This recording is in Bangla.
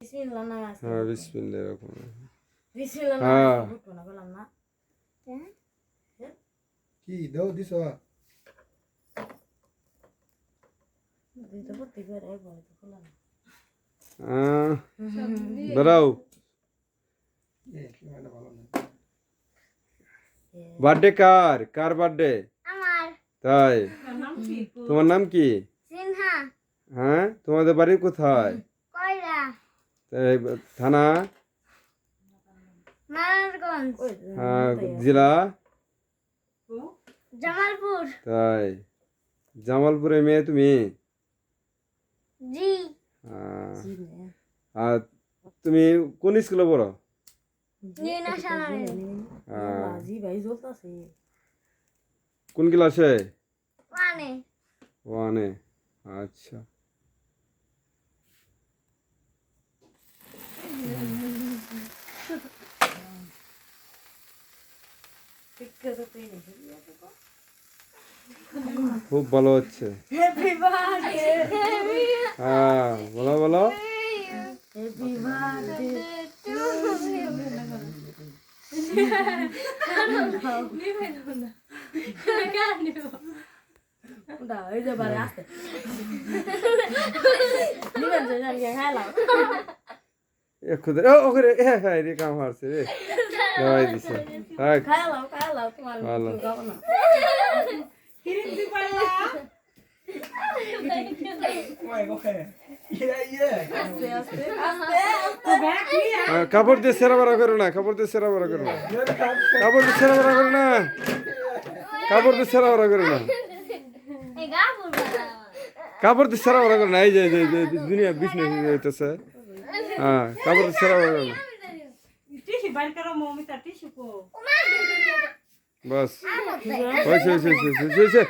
বিসমিল্লাহ নাম আছে। হ্যাঁ বিসমিল্লাহ এরকম। বিসমিল্লাহ নাম হ্যাঁ। আছে, বুঝতো না বললাম না। কি দাও দিছ তুই তো প্রত্যেক বার একবার তো বললাম না। দাঁড়াও। কি মানে ভালো না বার্থডে কার কার বার্থডে? আমার তাই তোমার নাম কি? সিনহা হ্যাঁ তোমাদের বাড়ি কোথায়? কয়রা তাই, থানা নারায়ণগঞ্জ ওই জেলা? জামালপুর তাই জামালপুরে মেয়ে তুমি? জি আর তুমি কোন স্কুলে পড়ো? জি ভাই জ্বলতাছে। কোন ক্লাসে? মানে ওয়ানে। আচ্ছা খুব ভালো হচ্ছে। হ্যাপি বার্থডে, হ্যাঁ বলো বলো। Happy birthday to you. দাও এই যে বারে আসতে নিবেন যে জানি খাইলাম। খুদে ওরে হ্যাঁ রে কাম হারছে রে দেওয়াই দিছে। থাক খাইলাম তোমার ভালো। গাও না। কই কই ইয়ে আস্তে আস্তে কাপড় দিয়ে সেরা বড় করো না, কাপড় দিয়ে সেরা বড় করো না, কাপড় দিয়ে সেরা বড় করো না, কাপড় দিয়ে সেরা বড় করো না, এই গা বলবো কাপড় দিয়ে সেরা বড় করো না। এই যে দুনিয়া বিজনেস হইতেছে। হ্যাঁ কাপড় দিয়ে সেরা বড় করো না। টিসু বাইর করো মমিতা টিসু কো বাস হয়েছে হয়েছে হয়েছে হয়েছে